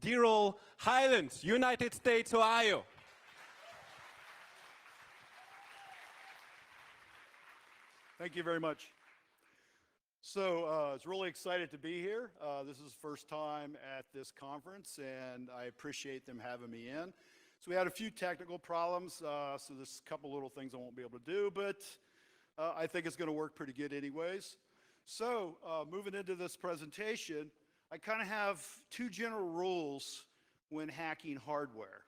Deral Heiland, United States, Ohio. Thank you very much. So it's really excited to be here. This is the first time at this conference, and I appreciate them having me in. So we had a few technical problems, so there's a couple little things I won't be able to do, but I think it's going to work pretty good anyways. So moving into this presentation, I kind of have two general rules when hacking hardware.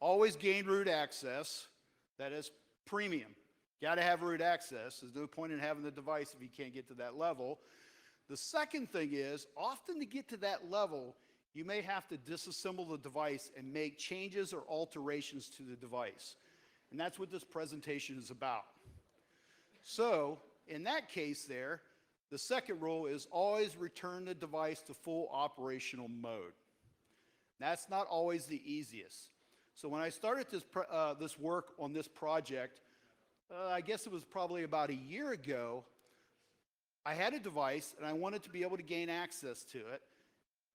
Always gain root access, that is premium. Got to have root access. There's no point in having the device if you can't get to that level. The second thing is, often to get to that level, you may have to disassemble the device and make changes or alterations to the device. And that's what this presentation is about. So, in that case there, the second rule is always return the device to full operational mode. That's not always the easiest. So when I started this work on this project, I guess it was probably about a year ago, I had a device and I wanted to be able to gain access to it.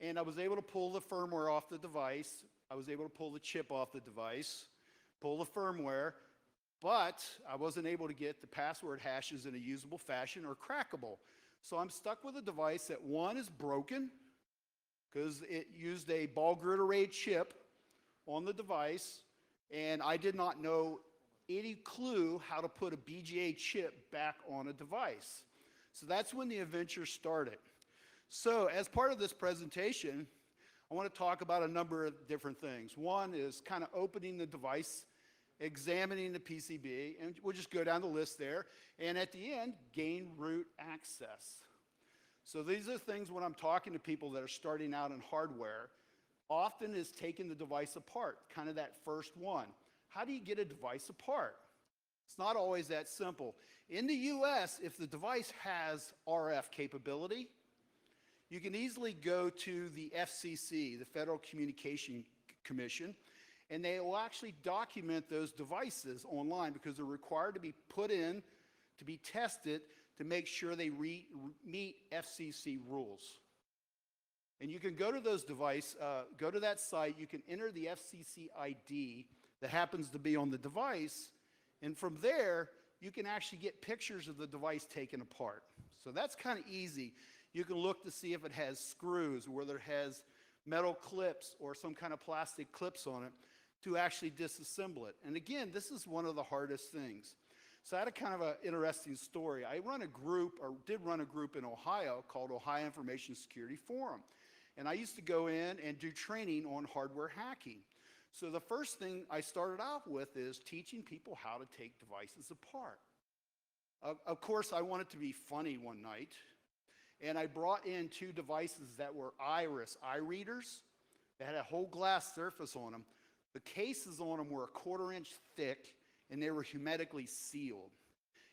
And I was able to pull the firmware off the device. I was able to pull the chip off the device, pull the firmware, but I wasn't able to get the password hashes in a usable fashion or crackable. So I'm stuck with a device that, one, is broken because it used a ball grid array chip on the device, and I did not know any clue how to put a BGA chip back on a device. So that's when the adventure started. So as part of this presentation, I want to talk about a number of different things. One is kind of opening the device, examining the PCB, and we'll just go down the list there. And at the end, gain root access. So these are things when I'm talking to people that are starting out in hardware, often is taking the device apart, kind of that first one. How do you get a device apart? It's not always that simple. In the US, if the device has RF capability, you can easily go to the FCC, the Federal Communication Commission, and they will actually document those devices online because they're required to be put in, to be tested, to make sure they meet FCC rules. And you can go to those devices, go to that site, you can enter the FCC ID that happens to be on the device, and from there, you can actually get pictures of the device taken apart. So that's kind of easy. You can look to see if it has screws, whether it has metal clips or some kind of plastic clips on it to actually disassemble it. And again, this is one of the hardest things. So I had a kind of an interesting story. I run a group, or did run a group in Ohio called Ohio Information Security Forum. And I used to go in and do training on hardware hacking. So the first thing I started off with is teaching people how to take devices apart. Of course, I wanted to be funny one night, and I brought in two devices that were iris eye readers. They had a whole glass surface on them. The cases on them were 1/4 inch thick, and they were hermetically sealed.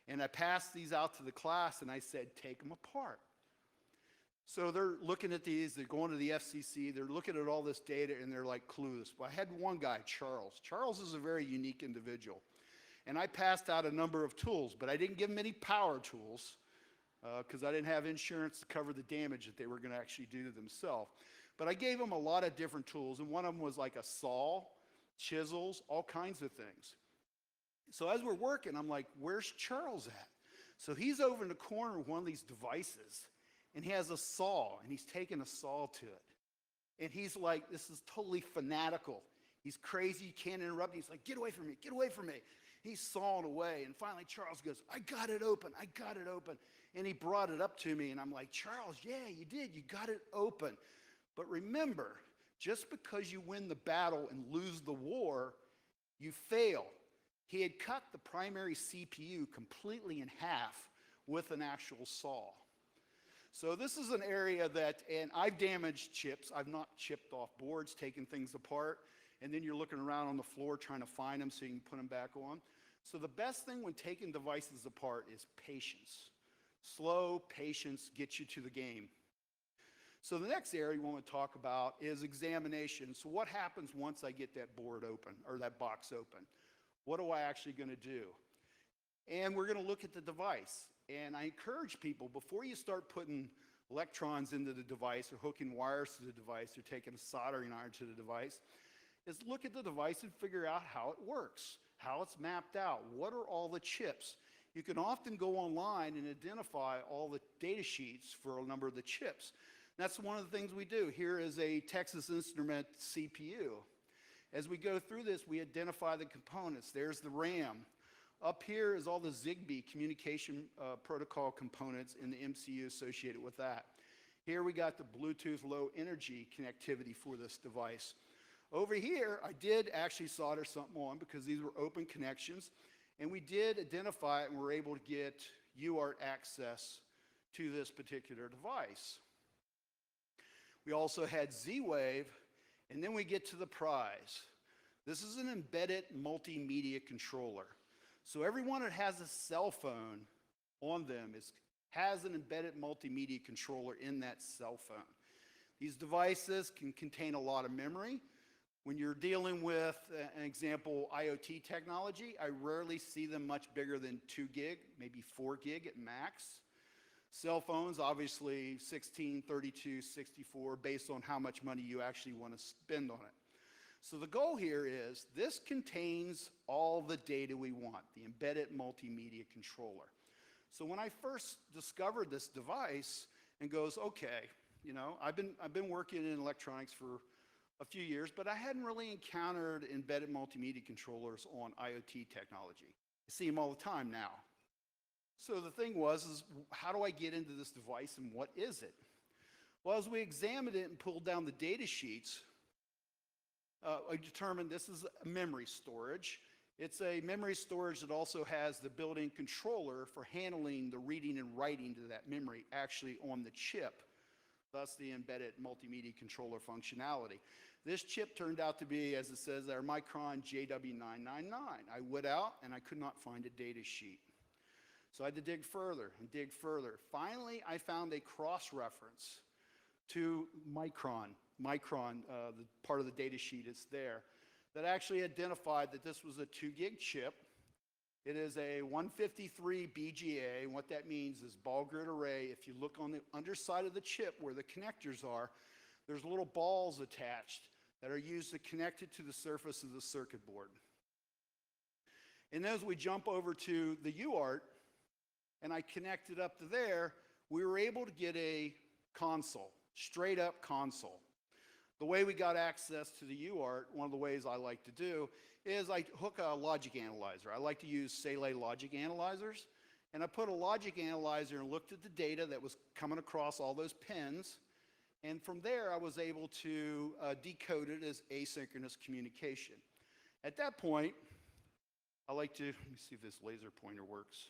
And I passed these out to the class, and I said, take them apart. So they're looking at these, they're going to the FCC, they're looking at all this data, and they're like clueless. Well, I had one guy, Charles. Charles is a very unique individual. And I passed out a number of tools, but I didn't give him any power tools because I didn't have insurance to cover the damage that they were going to actually do to themselves. But I gave him a lot of different tools, and one of them was like a saw, chisels, all kinds of things. So as we're working, I'm like, where's Charles at? So he's over in the corner of one of these devices, and he has a saw, and he's taking a saw to it. And he's like, this is totally fanatical. He's crazy, you can't interrupt. He's like, get away from me, get away from me. He's sawing away, and finally Charles goes, I got it open, I got it open. And he brought it up to me, and I'm like, Charles, yeah, you did, you got it open. But remember, just because you win the battle and lose the war, you fail. He had cut the primary CPU completely in half with an actual saw. So this is an area that, and I've damaged chips. I've not chipped off boards, taken things apart, and then you're looking around on the floor trying to find them so you can put them back on. So the best thing when taking devices apart is patience. Slow patience gets you to the game. So the next area we want to talk about is examination. So what happens once I get that board open, or that box open? What am I actually going to do? And we're going to look at the device. And I encourage people, before you start putting electrons into the device or hooking wires to the device or taking a soldering iron to the device, is look at the device and figure out how it works, how it's mapped out, what are all the chips. You can often go online and identify all the data sheets for a number of the chips. That's one of the things we do. Here is a Texas Instrument CPU. As we go through this, we identify the components. There's the RAM. Up here is all the Zigbee communication protocol components in the MCU associated with that. Here we got the Bluetooth low energy connectivity for this device. Over here, I did actually solder something on because these were open connections, and we did identify it and were able to get UART access to this particular device. We also had Z-Wave, and then we get to the prize. This is an embedded multimedia controller. So everyone that has a cell phone on them has an embedded multimedia controller in that cell phone. These devices can contain a lot of memory. When you're dealing with, an example, IoT technology, I rarely see them much bigger than 2 gig, maybe 4 gig at max. Cell phones, obviously 16, 32, 64, based on how much money you actually want to spend on it. So the goal here is this contains all the data we want, the embedded multimedia controller. So when I first discovered this device and goes, okay, you know, I've been working in electronics for a few years, but I hadn't really encountered embedded multimedia controllers on IoT technology. I see them all the time now. So the thing was, how do I get into this device and what is it? Well, as we examined it and pulled down the data sheets, I determined this is memory storage. It's a memory storage that also has the built-in controller for handling the reading and writing to that memory actually on the chip, thus the embedded multimedia controller functionality. This chip turned out to be, as it says there, Micron JW999. I went out and I could not find a data sheet. So I had to dig further and dig further. Finally, I found a cross-reference to Micron, the part of the data sheet is there, that actually identified that this was a 2 gig chip. It is a 153 BGA, and what that means is ball grid array. If you look on the underside of the chip where the connectors are, there's little balls attached that are used to connect it to the surface of the circuit board. And as we jump over to the UART, and I connect it up to there, we were able to get a console, straight up console. The way we got access to the UART, one of the ways I like to do, is I hook a logic analyzer. I like to use Saleae logic analyzers. And I put a logic analyzer and looked at the data that was coming across all those pins. And from there, I was able to decode it as asynchronous communication. At that point, I like to, let me see if this laser pointer works.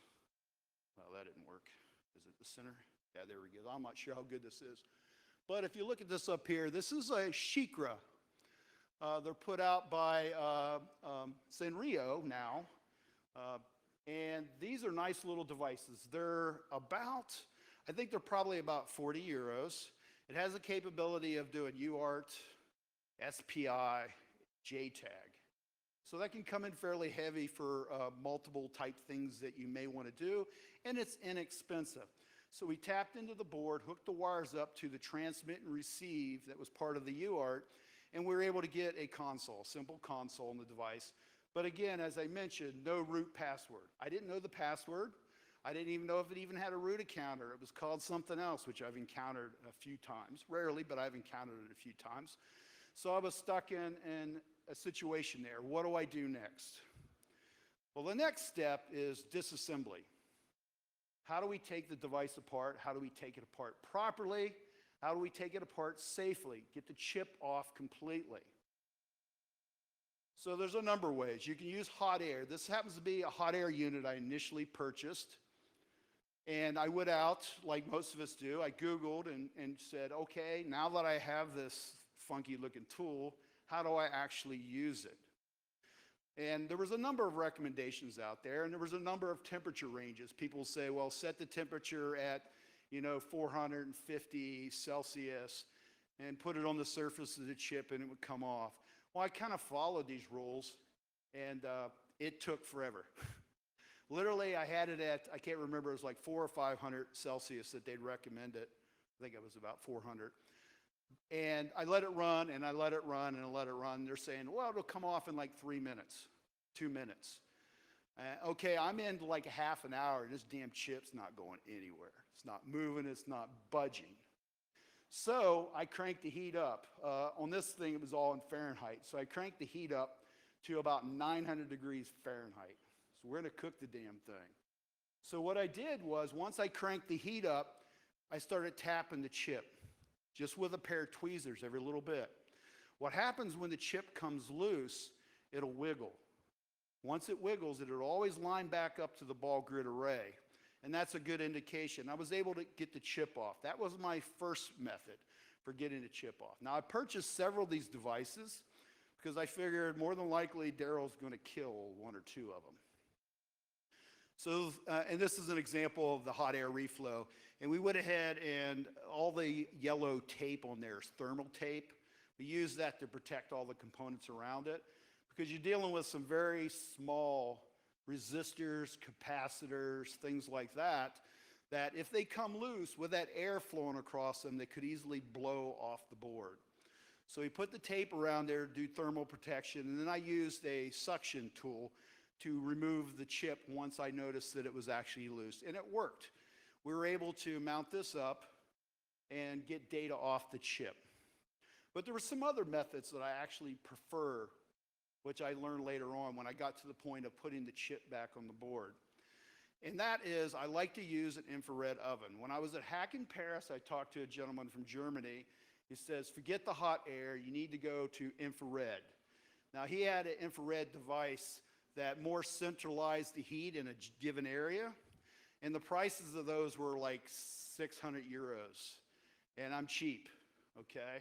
Well, that didn't work. Is it the center? Yeah, there we go. I'm not sure how good this is. But if you look at this up here, this is a Shikra. They're put out by Sanrio now. And these are nice little devices. They're about, I think they're probably about 40 euros. It has the capability of doing UART, SPI, JTAG. So that can come in fairly heavy for multiple type things that you may want to do, and it's inexpensive. So we tapped into the board, hooked the wires up to the transmit and receive that was part of the UART, and we were able to get a console, simple console on the device. But again, as I mentioned, no root password. I didn't know the password. I didn't even know if it even had a root encounter. It was called something else, which I've encountered a few times. Rarely, but I've encountered it a few times. So I was stuck in a situation there. What do I do next? Well, the next step is disassembly. How do we take the device apart? How do we take it apart properly? How do we take it apart safely? Get the chip off completely. So there's a number of ways. You can use hot air. This happens to be a hot air unit I initially purchased. And I went out, like most of us do. I Googled and said, okay, now that I have this funky looking tool, how do I actually use it? And there was a number of recommendations out there, and there was a number of temperature ranges. People say, well, set the temperature at, 450 Celsius and put it on the surface of the chip and it would come off. Well, I kind of followed these rules, and it took forever. Literally, I had it at, I can't remember, it was like 400 or 500 Celsius that they'd recommended I think it was about 400. And I let it run, and I let it run, and I let it run. They're saying, well, it'll come off in like 3 minutes, 2 minutes. Okay, I'm into like a half an hour, and this damn chip's not going anywhere. It's not moving, it's not budging. So I cranked the heat up. On this thing, it was all in Fahrenheit. So I cranked the heat up to about 900 degrees Fahrenheit. So we're gonna cook the damn thing. So what I did was, once I cranked the heat up, I started tapping the chip, just with a pair of tweezers every little bit. What happens when the chip comes loose, it'll wiggle. Once it wiggles, it'll always line back up to the ball grid array. And that's a good indication. I was able to get the chip off. That was my first method for getting the chip off. Now, I purchased several of these devices because I figured more than likely Daryl's going to kill one or two of them. So, and this is an example of the hot air reflow. And we went ahead and all the yellow tape on there is thermal tape. We use that to protect all the components around it because you're dealing with some very small resistors, capacitors, things like that, that if they come loose with that air flowing across them, they could easily blow off the board. So we put the tape around there to do thermal protection, and then I used a suction tool to remove the chip once I noticed that it was actually loose, and it worked. We were able to mount this up and get data off the chip. But there were some other methods that I actually prefer, which I learned later on when I got to the point of putting the chip back on the board. And that is, I like to use an infrared oven. When I was at Hack in Paris, I talked to a gentleman from Germany. He says, forget the hot air, you need to go to infrared. Now, he had an infrared device that more centralized the heat in a given area, and the prices of those were like 600 euros, and I'm cheap, okay?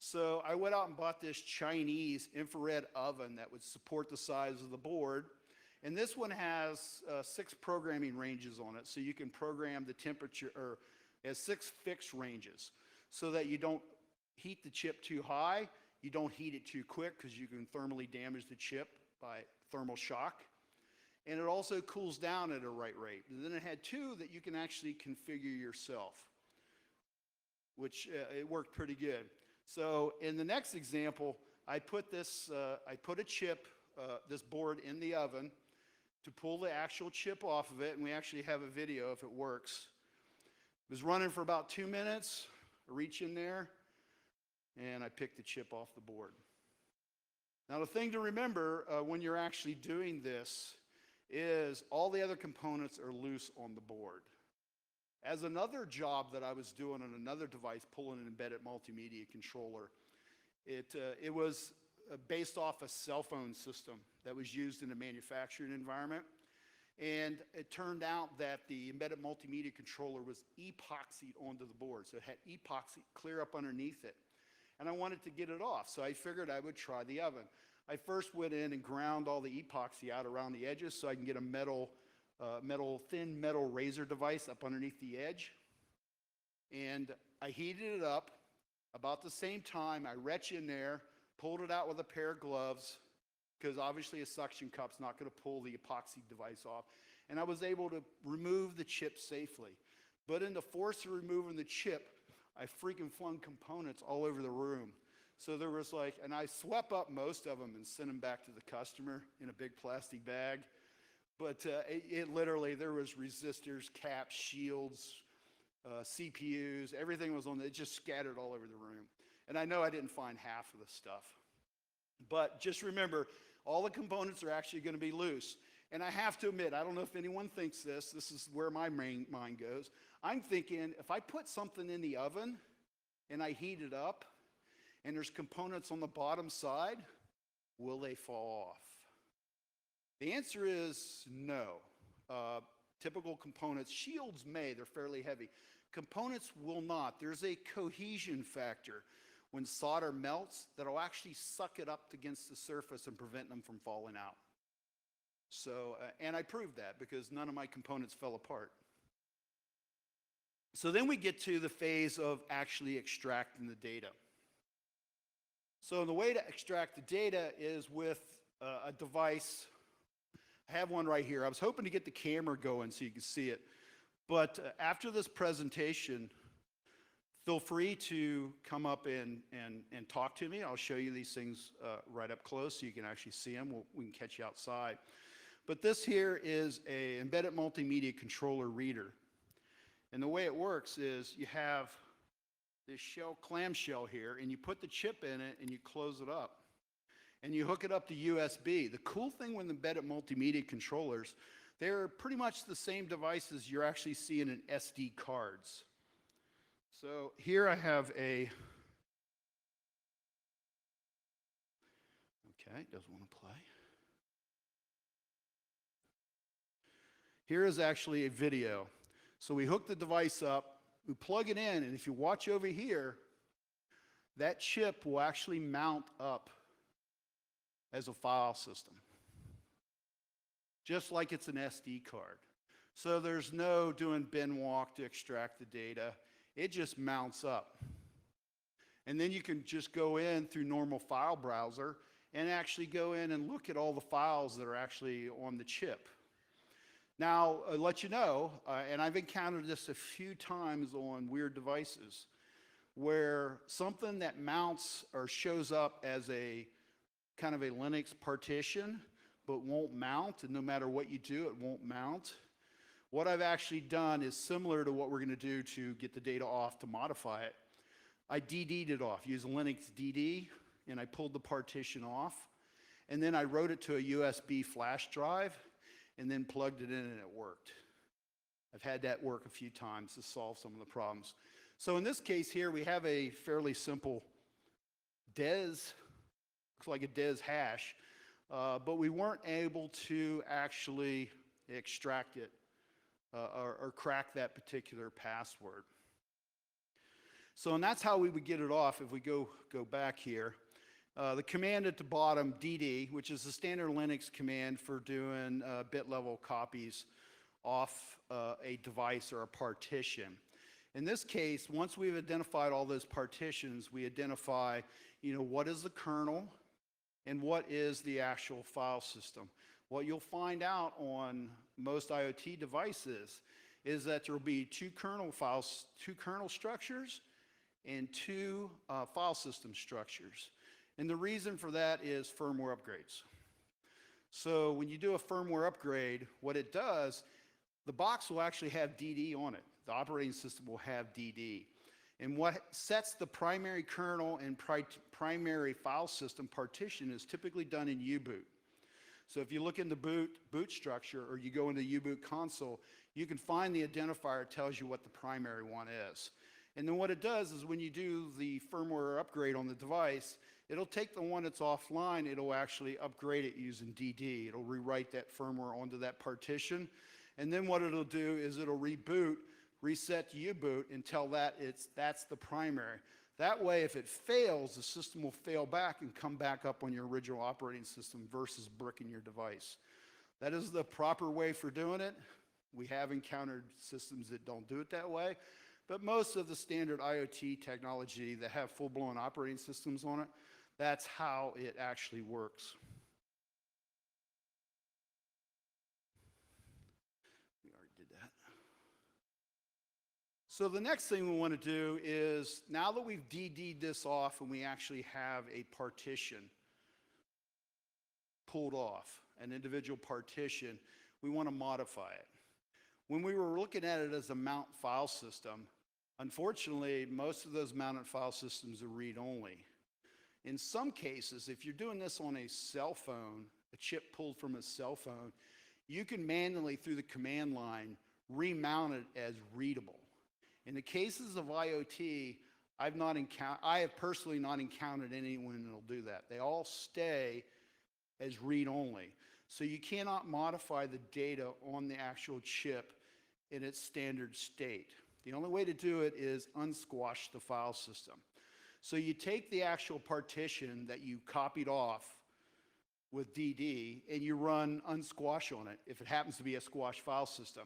So I went out and bought this Chinese infrared oven that would support the size of the board, and this one has 6 programming ranges on it, so you can program the temperature, or it has 6 fixed ranges, so that you don't heat the chip too high, you don't heat it too quick, because you can thermally damage the chip by thermal shock. And it also cools down at a right rate. And then it had 2 that you can actually configure yourself, which it worked pretty good. So in the next example, I put a chip, this board in the oven to pull the actual chip off of it, and we actually have a video if it works. It was running for about 2 minutes. I reach in there, and I pick the chip off the board. Now, the thing to remember when you're actually doing this is all the other components are loose on the board. As another job that I was doing on another device, pulling an embedded multimedia controller, it was based off a cell phone system that was used in a manufacturing environment. And it turned out that the embedded multimedia controller was epoxied onto the board. So it had epoxy clear up underneath it. And I wanted to get it off, so I figured I would try the oven. I first went in and ground all the epoxy out around the edges so I can get a thin metal razor device up underneath the edge. And I heated it up. About the same time, I reached in there, pulled it out with a pair of gloves, because obviously a suction cup's not going to pull the epoxy device off. And I was able to remove the chip safely. But in the force of removing the chip, I freaking flung components all over the room. So there was like, and I swept up most of them and sent them back to the customer in a big plastic bag. But it literally, there was resistors, caps, shields, CPUs, everything was on it, just scattered all over the room. And I know I didn't find half of the stuff. But just remember, all the components are actually going to be loose. And I have to admit, I don't know if anyone thinks this is where my mind goes. I'm thinking, if I put something in the oven and I heat it up and there's components on the bottom side, will they fall off? The answer is no. Typical components, shields may, they're fairly heavy. Components will not. There's a cohesion factor when solder melts that'll actually suck it up against the surface and prevent them from falling out. So, and I proved that because none of my components fell apart. So then we get to the phase of actually extracting the data. So the way to extract the data is with a device. I have one right here. I was hoping to get the camera going so you can see it. But after this presentation, Feel free to come up and talk to me. I'll show you these things right up close so you can actually see them. We can catch you outside. But this here is an embedded multimedia controller reader. And the way it works is you have this clamshell here, and you put the chip in it and you close it up. And you hook it up to USB. The cool thing with embedded multimedia controllers, they're pretty much the same devices you're actually seeing in SD cards. So here I have okay, doesn't want to play. Here is actually a video. So we hook the device up, we plug it in, and if you watch over here, that chip will actually mount up as a file system, just like it's an SD card. So there's no doing bin walk to extract the data. It just mounts up. And then you can just go in through normal file browser and actually go in and look at all the files that are actually on the chip. Now, I'll let you know, and I've encountered this a few times on weird devices, where something that mounts or shows up as a kind of a Linux partition, but won't mount, and no matter what you do, it won't mount. What I've actually done is similar to what we're going to do to get the data off to modify it. I DD'd it off, used Linux DD, and I pulled the partition off, and then I wrote it to a USB flash drive, and then plugged it in and it worked. I've had that work a few times to solve some of the problems. So in this case here, we have a fairly simple DES, looks like a DES hash, but we weren't able to actually extract it or crack that particular password. So, and that's how we would get it off if we go back here. The command at the bottom, DD, which is the standard Linux command for doing bit level copies off a device or a partition. In this case, once we've identified all those partitions, we identify, what is the kernel and what is the actual file system. What you'll find out on most IoT devices is that there will be two kernel structures and two file system structures. And the reason for that is firmware upgrades. So when you do a firmware upgrade, what it does, the box will actually have DD on it. The operating system will have DD. And what sets the primary kernel and primary file system partition is typically done in U-boot. So if you look in the boot structure, or you go into U-boot console, you can find the identifier that tells you what the primary one is. And then what it does is when you do the firmware upgrade on the device, it'll take the one that's offline, it'll actually upgrade it using DD. It'll rewrite that firmware onto that partition. And then what it'll do is it'll reboot, reset to U-boot until that's the primary. That way, if it fails, the system will fail back and come back up on your original operating system versus bricking your device. That is the proper way for doing it. We have encountered systems that don't do it that way, but most of the standard IoT technology that have full-blown operating systems on it, that's how it actually works. We already did that. So the next thing we want to do is, now that we've DD'd this off and we actually have a partition pulled off, an individual partition, we want to modify it. When we were looking at it as a mount file system, unfortunately, most of those mounted file systems are read-only. In some cases, if you're doing this on a cell phone, a chip pulled from a cell phone, you can manually, through the command line, remount it as readable. In the cases of IoT, I have personally not encountered anyone that'll do that. They all stay as read-only. So you cannot modify the data on the actual chip in its standard state. The only way to do it is unsquash the file system. So you take the actual partition that you copied off with DD and you run unsquash on it if it happens to be a squash file system.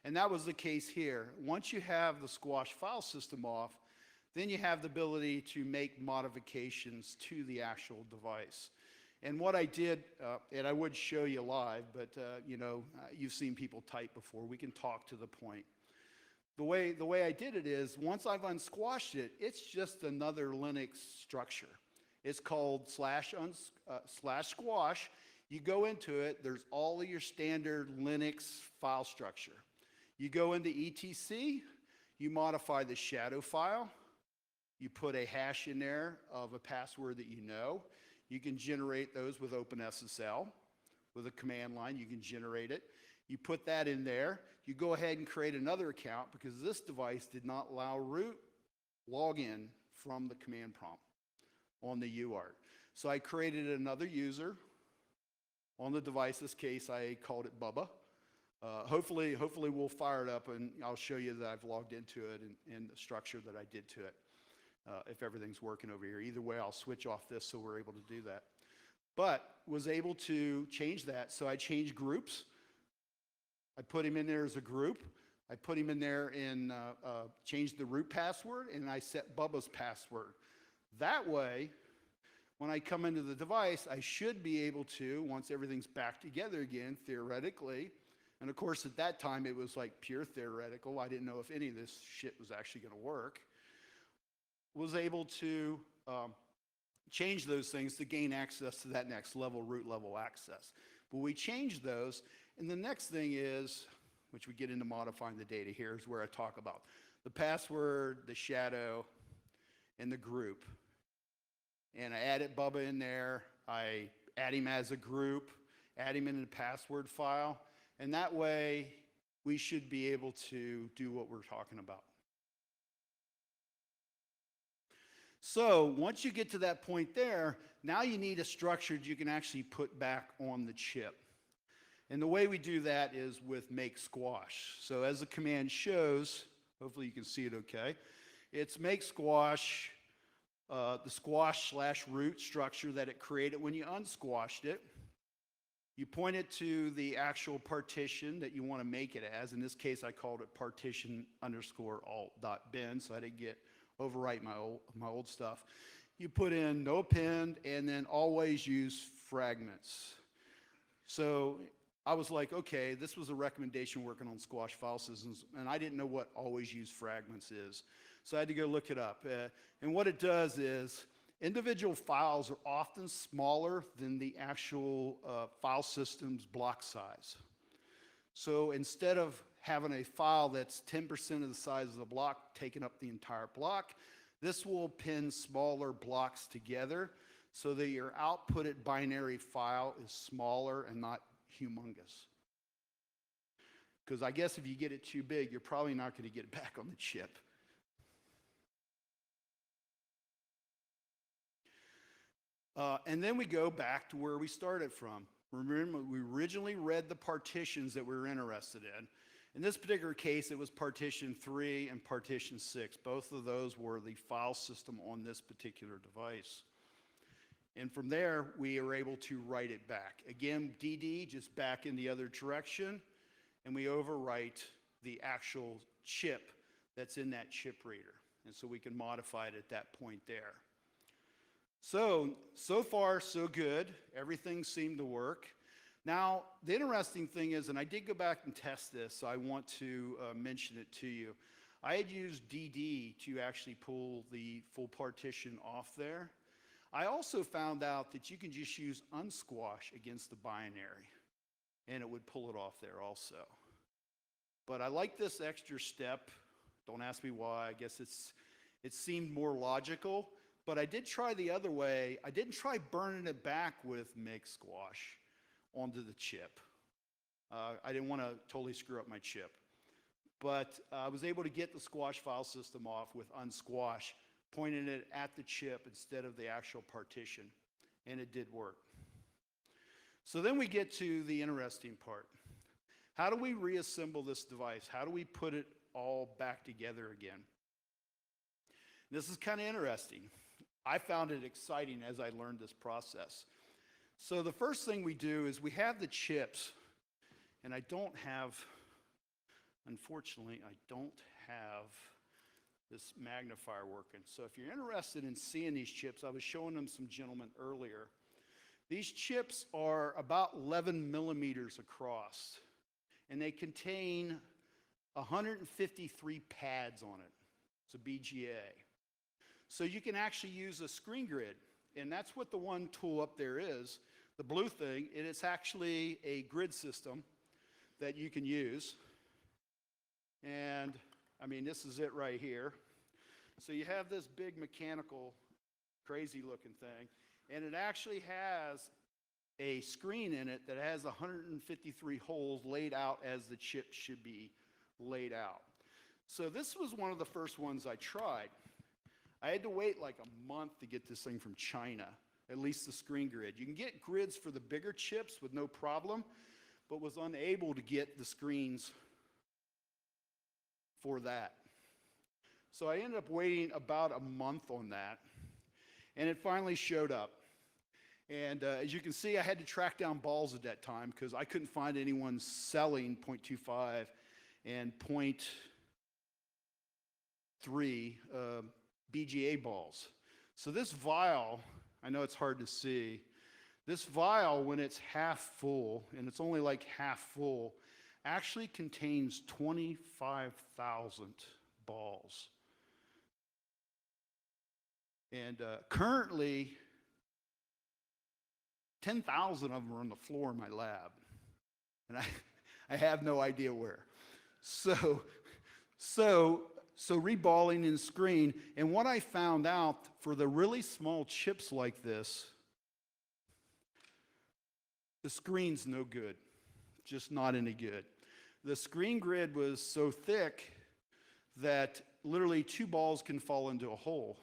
And that was the case here. Once you have the squash file system off, then you have the ability to make modifications to the actual device. And what I did, and I would show you live, but you've seen people type before. We can talk to the point. the way I did it is, once I've unsquashed it, it's just another Linux structure. It's called slash squash. You go into it, there's all of your standard Linux file structure. You go into etc, you modify the shadow file, you put a hash in there of a password that you know. You can generate those with OpenSSL. With a command line, you can generate it. You put that in there. You go ahead and create another account because this device did not allow root login from the command prompt on the UART. So I created another user on the device. This case, I called it Bubba. Hopefully we'll fire it up and I'll show you that I've logged into it and the structure that I did to it if everything's working over here. Either way, I'll switch off this so we're able to do that. But was able to change that. So I changed groups. I put him in there as a group. I put him in there and changed the root password, and I set Bubba's password. That way, when I come into the device, I should be able to, once everything's back together again, theoretically, and of course at that time it was like pure theoretical, I didn't know if any of this shit was actually going to work, was able to change those things to gain access to that next level, root level access. But we changed those, and the next thing is, which we get into modifying the data here, is where I talk about the password, the shadow, and the group. And I added Bubba in there. I add him as a group, add him in the password file, and that way we should be able to do what we're talking about. So once you get to that point there, now you need a structure that you can actually put back on the chip. And the way we do that is with make squash. So as the command shows, hopefully you can see it okay, it's make squash, the squash/root structure that it created when you unsquashed it. You point it to the actual partition that you want to make it as. In this case, I called it partition_alt.bin, so I didn't overwrite my old stuff. You put in no append and then always use fragments. So I was like, okay, this was a recommendation working on squash file systems, and I didn't know what always use fragments is. So I had to go look it up. And what it does is individual files are often smaller than the actual file system's block size. So instead of having a file that's 10% of the size of the block taking up the entire block, this will pin smaller blocks together so that your outputted binary file is smaller and not humongous. Because I guess if you get it too big, you're probably not going to get it back on the chip. And then we go back to where we started from. Remember, we originally read the partitions that we were interested in. In this particular case, it was partition 3 and partition 6. Both of those were the file system on this particular device. And from there, we were able to write it back. Again, DD, just back in the other direction, and we overwrite the actual chip that's in that chip reader. And so we can modify it at that point there. So far, so good. Everything seemed to work. Now, the interesting thing is, and I did go back and test this, so I want to mention it to you. I had used DD to actually pull the full partition off there. I also found out that you can just use unsquash against the binary, and it would pull it off there also. But I like this extra step. Don't ask me why. I guess it seemed more logical. But I did try the other way. I didn't try burning it back with make squash onto the chip. I didn't want to totally screw up my chip. But I was able to get the squash file system off with unsquash, pointing it at the chip instead of the actual partition, and it did work. So then we get to the interesting part. How do we reassemble this device? How do we put it all back together again? This is kind of interesting. I found it exciting as I learned this process. So the first thing we do is we have the chips, and I don't have, unfortunately, I don't have this magnifier working. So if you're interested in seeing these chips, I was showing them some gentlemen earlier. These chips are about 11 millimeters across, and they contain 153 pads on it. It's a BGA. So you can actually use a screen grid, and that's what the one tool up there is, the blue thing, and it's actually a grid system that you can use. And I mean, this is it right here. So you have this big mechanical, crazy looking thing, and it actually has a screen in it that has 153 holes laid out as the chip should be laid out. So this was one of the first ones I tried. I had to wait like a month to get this thing from China, at least the screen grid. You can get grids for the bigger chips with no problem, but was unable to get the screens for that. So I ended up waiting about a month on that, and it finally showed up. And as you can see, I had to track down balls at that time because I couldn't find anyone selling 0.25 and 0.3 BGA balls. So this vial, I know it's hard to see, this vial, when it's half full, and it's only like half full, actually contains 25,000 balls. And currently, 10,000 of them are on the floor in my lab. And I have no idea where. So reballing in screen, and what I found out for the really small chips like this, the screen's no good, just not any good. The screen grid was so thick that literally 2 balls can fall into a hole.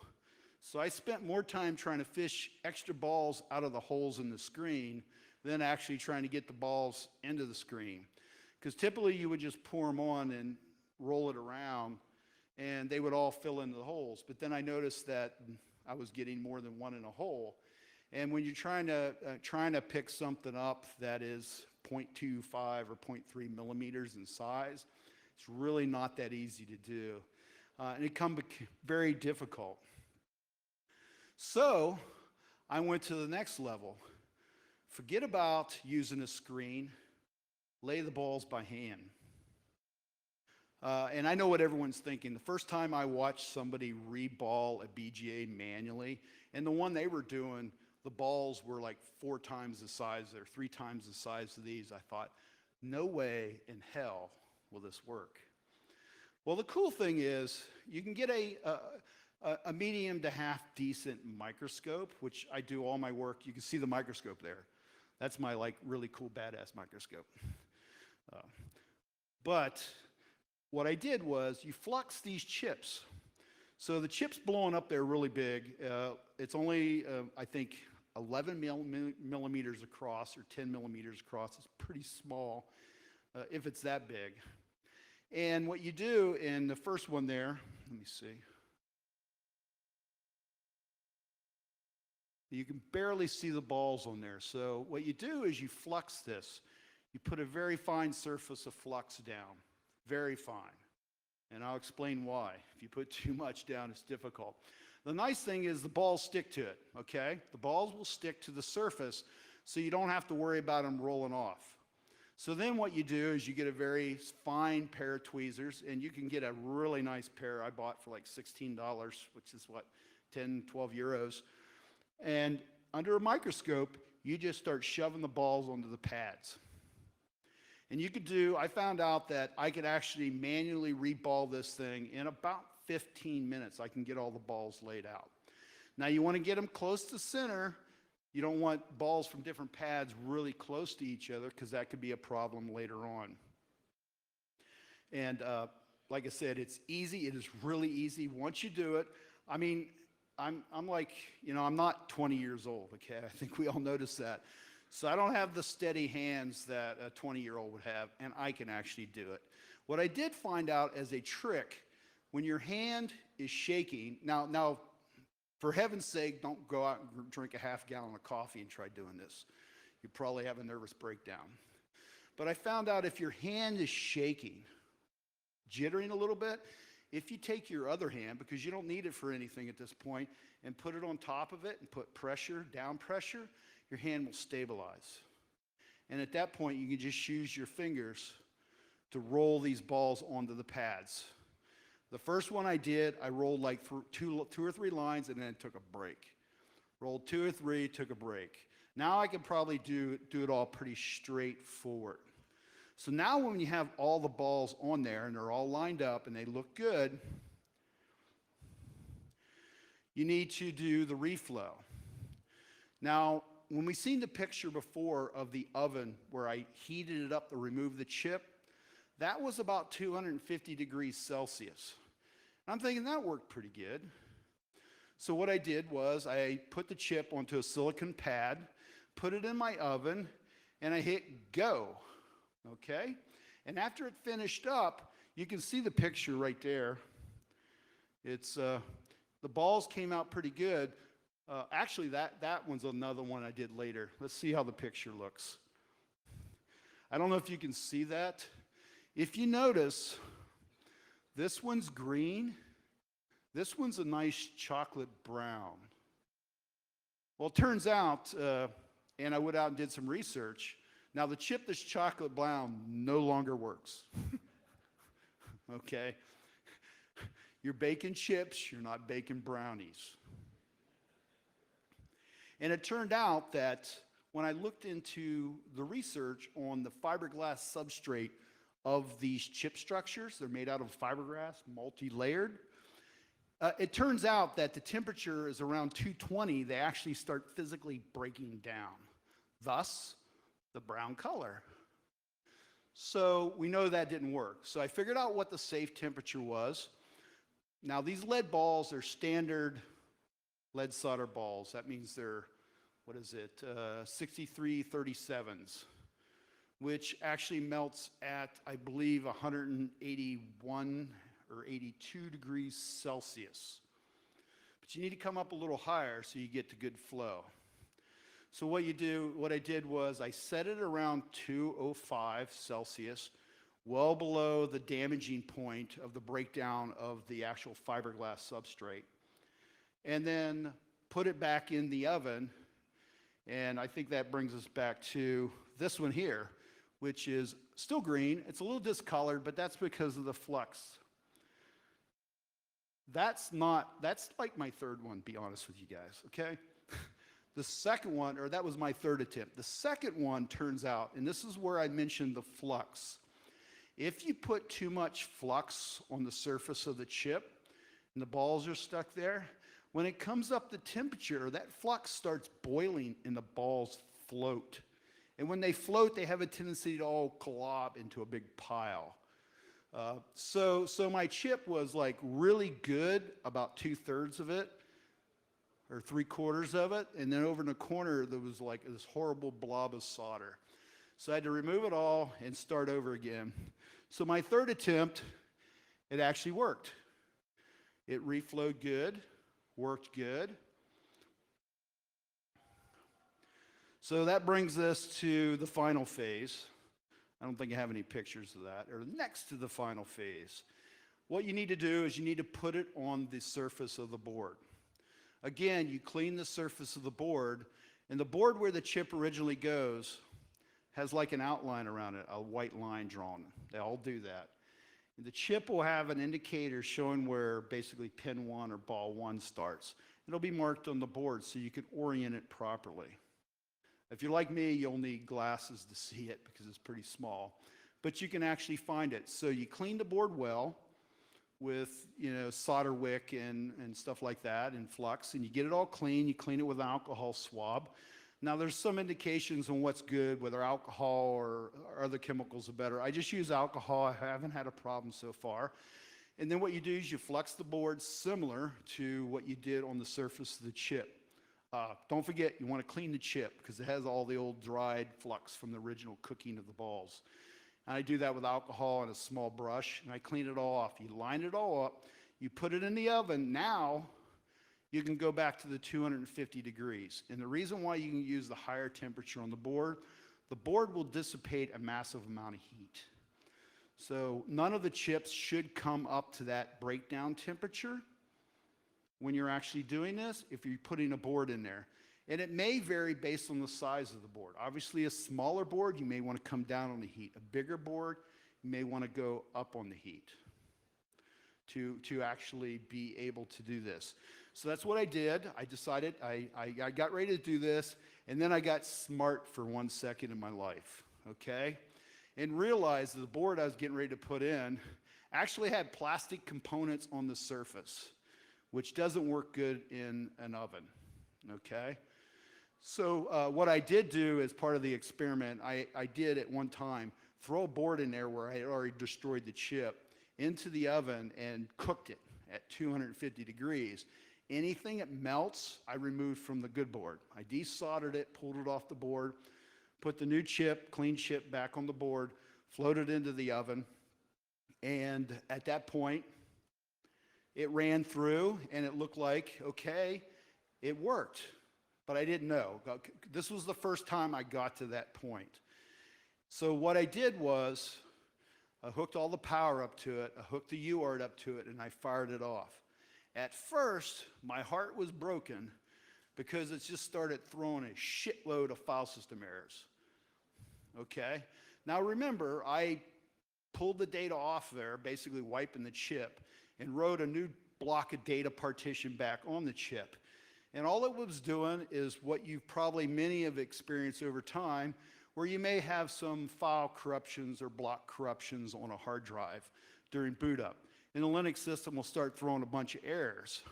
So I spent more time trying to fish extra balls out of the holes in the screen than actually trying to get the balls into the screen. Because typically you would just pour them on and roll it around, and they would all fill into the holes. But then I noticed that I was getting more than one in a hole. And when you're trying to pick something up that is 0.25 or 0.3 millimeters in size, it's really not that easy to do. And it can be very difficult. So I went to the next level. Forget about using a screen, lay the balls by hand. And I know what everyone's thinking. The first time I watched somebody reball a BGA manually, and the one they were doing, the balls were like 4 times the size or 3 times the size of these. I thought, no way in hell will this work. Well, the cool thing is you can get a medium to half decent microscope, which I do all my work. You can see the microscope there. That's my like really cool badass microscope. But what I did was you flux these chips. So the chip's blowing up there really big. It's only, I think, 11 millimeters across or 10 millimeters across. It's pretty small if it's that big. And what you do in the first one there, let me see. You can barely see the balls on there. So what you do is you flux this. You put a very fine surface of flux down, very fine. And I'll explain why. If you put too much down, it's difficult. The nice thing is the balls stick to it, okay? The balls will stick to the surface, so you don't have to worry about them rolling off. So then what you do is you get a very fine pair of tweezers, and you can get a really nice pair I bought for like $16, which is what, 10, 12 euros. And under a microscope, you just start shoving the balls onto the pads. And you could do, I found out that I could actually manually reball this thing in about 15 minutes. I can get all the balls laid out. Now you want to get them close to center. You don't want balls from different pads really close to each other because that could be a problem later on. And like I said, it's easy. It is really easy. Once you do it, I mean, I'm like, you know, I'm not 20 years old, okay? I think we all notice that. So I don't have the steady hands that a 20-year-old would have, and I can actually do it. What I did find out as a trick, when your hand is shaking, now, for heaven's sake, don't go out and drink a half gallon of coffee and try doing this. You probably have a nervous breakdown. But I found out if your hand is shaking, jittering a little bit, if you take your other hand, because you don't need it for anything at this point, and put it on top of it and put pressure, down pressure, your hand will stabilize. And at that point, you can just use your fingers to roll these balls onto the pads. The first one I did, I rolled like two or three lines and then took a break. Rolled 2 or 3, took a break. Now I can probably do it all pretty straightforward. So now when you have all the balls on there and they're all lined up and they look good, you need to do the reflow. Now, when we seen the picture before of the oven where I heated it up to remove the chip, that was about 250 degrees Celsius. I'm thinking that worked pretty good. So what I did was I put the chip onto a silicone pad, put it in my oven, and I hit go, okay? And after it finished up, you can see the picture right there. It's, the balls came out pretty good. Actually, that one's another one I did later. Let's see how the picture looks. I don't know if you can see that. If you notice, this one's green. This one's a nice chocolate brown. Well, it turns out, and I went out and did some research, now the chip that's chocolate brown no longer works. Okay? You're baking chips, you're not baking brownies. And it turned out that when I looked into the research on the fiberglass substrate of these chip structures, they're made out of fiberglass, multi-layered. It turns out that the temperature is around 220, they actually start physically breaking down. Thus, the brown color. So we know that didn't work. So I figured out what the safe temperature was. Now these lead balls are standard lead solder balls. That means they're, 6337s, which actually melts at, I believe, 181 or 82 degrees Celsius. But you need to come up a little higher so you get to good flow. So what I did was I set it around 205 Celsius, well below the damaging point of the breakdown of the actual fiberglass substrate. And then put it back in the oven, and I think that brings us back to this one here, which is still green. It's a little discolored, but that's because of the flux. That's like my third one, be honest with you guys, okay? The second one, or that was my third attempt. The second one turns out, and this is where I mentioned the flux. If you put too much flux on the surface of the chip and the balls are stuck there, when it comes up the temperature, that flux starts boiling and the balls float. And when they float, they have a tendency to all glob into a big pile. So my chip was like really good, about 2/3 of it, or 3/4 of it, and then over in the corner there was like this horrible blob of solder. So I had to remove it all and start over again. So my third attempt, it actually worked. It reflowed good, worked good. So that brings us to the final phase. I don't think I have any pictures of that, or next to the final phase. What you need to do is you need to put it on the surface of the board. Again, you clean the surface of the board, and the board where the chip originally goes has like an outline around it, a white line drawn. They all do that. And the chip will have an indicator showing where basically pin 1 or ball 1 starts. It'll be marked on the board so you can orient it properly. If you're like me, you'll need glasses to see it because it's pretty small. But you can actually find it. So you clean the board well with, solder wick and stuff like that and flux, and you get it all clean. You clean it with an alcohol swab. Now there's some indications on what's good, whether alcohol or other chemicals are better. I just use alcohol. I haven't had a problem so far. And then what you do is you flux the board similar to what you did on the surface of the chip. Don't forget, you want to clean the chip because it has all the old dried flux from the original cooking of the balls. And I do that with alcohol and a small brush, and I clean it all off. You line it all up, you put it in the oven. Now, you can go back to the 250 degrees. And the reason why you can use the higher temperature on the board will dissipate a massive amount of heat. So none of the chips should come up to that breakdown temperature when you're actually doing this, if you're putting a board in there. And it may vary based on the size of the board. Obviously, a smaller board, you may want to come down on the heat. A bigger board, you may want to go up on the heat to actually be able to do this. So that's what I did. I decided, I got ready to do this, and then I got smart for 1 second in my life, okay? And realized that the board I was getting ready to put in actually had plastic components on the surface, which doesn't work good in an oven, okay? So what I did do as part of the experiment, I did at one time throw a board in there where I had already destroyed the chip into the oven and cooked it at 250 degrees. Anything that melts, I removed from the good board. I desoldered it, pulled it off the board, put the new chip, clean chip back on the board, floated into the oven, and at that point, it ran through and it looked like, okay, it worked, but I didn't know. This was the first time I got to that point. So what I did was, I hooked all the power up to it, I hooked the UART up to it, and I fired it off. At first, my heart was broken because it just started throwing a shitload of file system errors. Okay? Now remember, I pulled the data off there, basically wiping the chip, and wrote a new block of data partition back on the chip. And all it was doing is what you probably many have experienced over time, where you may have some file corruptions or block corruptions on a hard drive during boot up. And the Linux system will start throwing a bunch of errors.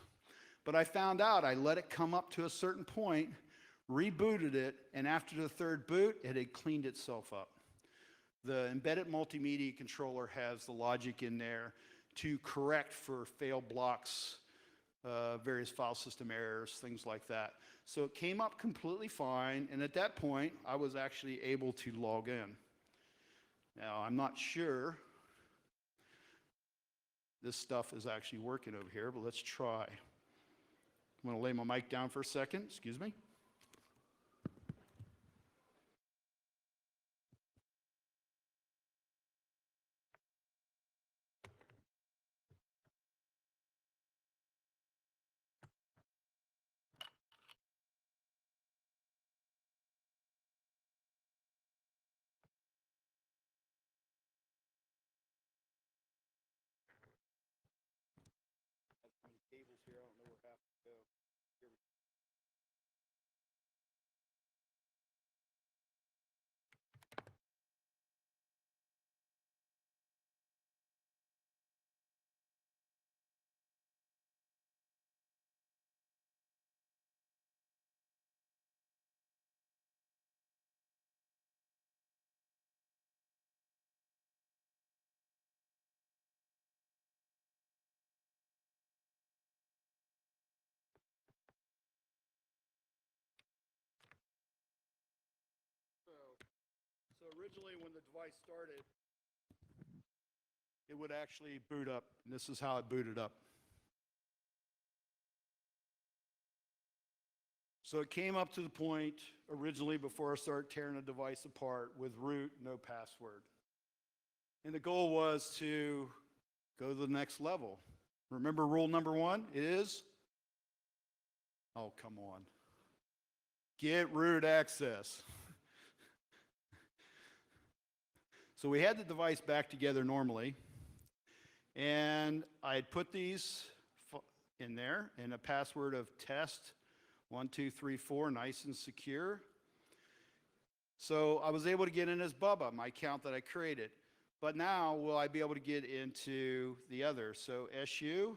But I found out, I let it come up to a certain point, rebooted it, and after the third boot, it had cleaned itself up. The embedded multimedia controller has the logic in there to correct for fail blocks, various file system errors, things like that. So it came up completely fine, and at that point, I was actually able to log in. Now, I'm not sure this stuff is actually working over here, but let's try. I'm going to lay my mic down for a second, excuse me. Cables here, I don't know where half to go. Here we go. So originally when the device started, it would actually boot up, and this is how it booted up. So it came up to the point originally before I started tearing the device apart with root, no password. And the goal was to go to the next level. Remember rule number one is, oh, come on. Get root access. So we had the device back together normally, and I had put these in there and a password of test 1, 2, 3, 4, nice and secure. So I was able to get in as Bubba, my account that I created. But now will I be able to get into the other? So SU,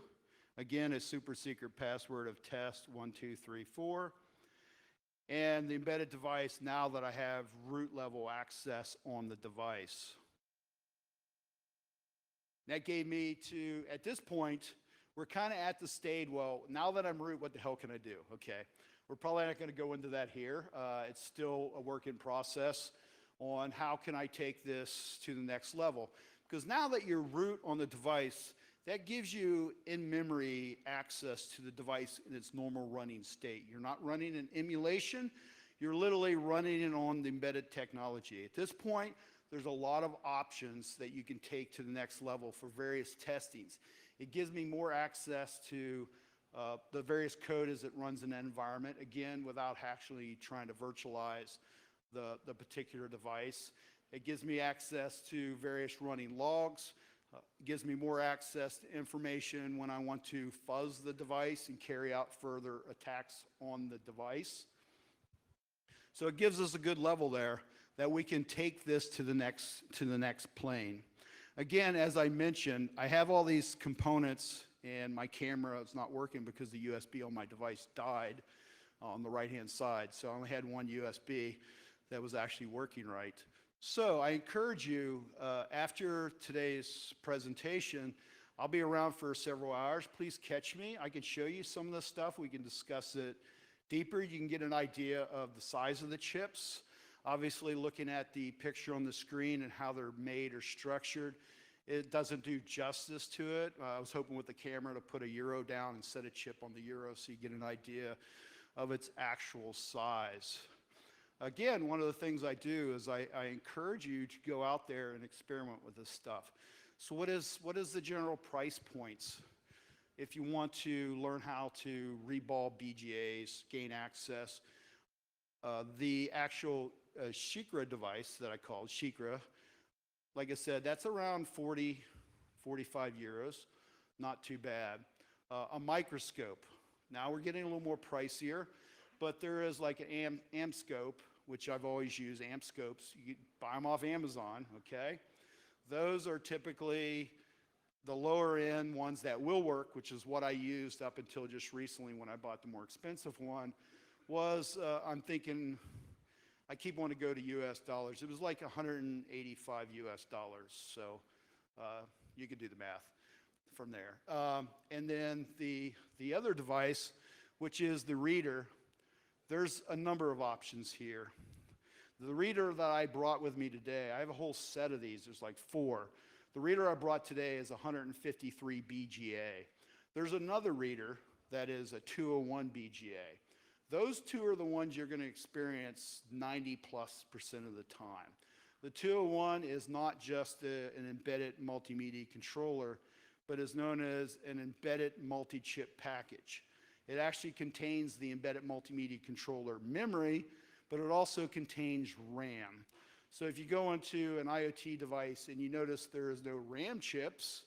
again, a super secret password of test 1, 2, 3, 4. And the embedded device, now that I have root level access on the device. That gave me to, at this point, we're kind of at the stage, well, now that I'm root, what the hell can I do? Okay, we're probably not going to go into that here. It's still a work in process on how can I take this to the next level. Because now that you're root on the device, that gives you in-memory access to the device in its normal running state. You're not running an emulation, you're literally running it on the embedded technology. At this point, there's a lot of options that you can take to the next level for various testings. It gives me more access to the various code as it runs in that environment, again, without actually trying to virtualize the particular device. It gives me access to various running logs. It gives me more access to information when I want to fuzz the device and carry out further attacks on the device. So it gives us a good level there that we can take this to the next plane. Again, as I mentioned, I have all these components and my camera is not working because the USB on my device died on the right-hand side. So I only had one USB that was actually working right. So I encourage you, after today's presentation, I'll be around for several hours. Please catch me. I can show you some of the stuff. We can discuss it deeper. You can get an idea of the size of the chips. Obviously, looking at the picture on the screen and how they're made or structured, it doesn't do justice to it. I was hoping with the camera to put a Euro down and set a chip on the Euro so you get an idea of its actual size. Again, one of the things I do is I encourage you to go out there and experiment with this stuff. So what is the general price points if you want to learn how to reball BGAs, gain access? The actual Shikra device that I called Shikra, like I said, that's around 40, 45 euros, not too bad. A microscope, now we're getting a little more pricier, but there is like an Amscope, which I've always used, amp scopes. You can buy them off Amazon, okay? Those are typically the lower end ones that will work, which is what I used up until just recently when I bought the more expensive one, was, I'm thinking, I keep wanting to go to US dollars. It was like 185 US dollars, so you could do the math from there. And then the other device, which is the reader, there's a number of options here. The reader that I brought with me today, I have a whole set of these, there's like 4. The reader I brought today is 153 BGA. There's another reader that is a 201 BGA. Those two are the ones you're going to experience 90+% of the time. The 201 is not just an embedded multimedia controller, but is known as an embedded multi-chip package. It actually contains the embedded multimedia controller memory, but it also contains RAM. So if you go into an IoT device and you notice there is no RAM chips,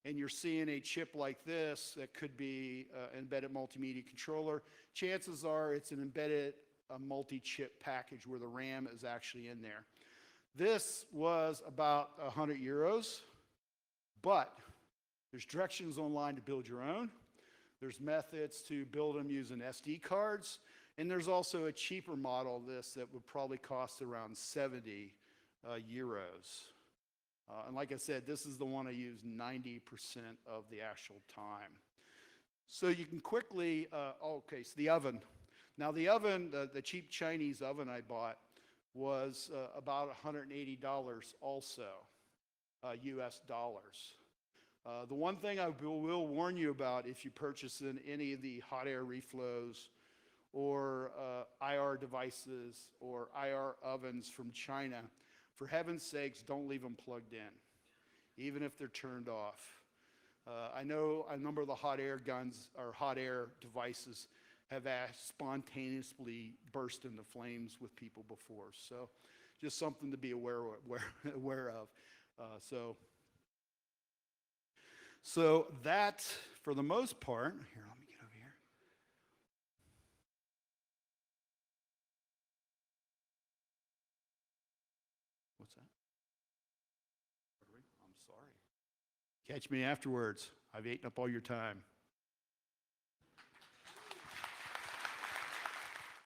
and you're seeing a chip like this that could be an embedded multimedia controller, chances are it's an embedded multi-chip package where the RAM is actually in there. This was about 100 euros, but there's directions online to build your own. There's methods to build them using SD cards, and there's also a cheaper model of this that would probably cost around 70 euros. And like I said, this is the one I use 90% of the actual time. So you can quickly, okay, so the oven. Now the oven, the cheap Chinese oven I bought was about $180 also, US dollars. The one thing I will warn you about if you purchase in any of the hot air reflows or IR devices or IR ovens from China, for heaven's sakes, don't leave them plugged in, even if they're turned off. I know a number of the hot air guns or hot air devices have spontaneously burst into flames with people before. So just something to be aware of. So that, for the most part, here, let me get over here. What's that? I'm sorry. Catch me afterwards. I've eaten up all your time.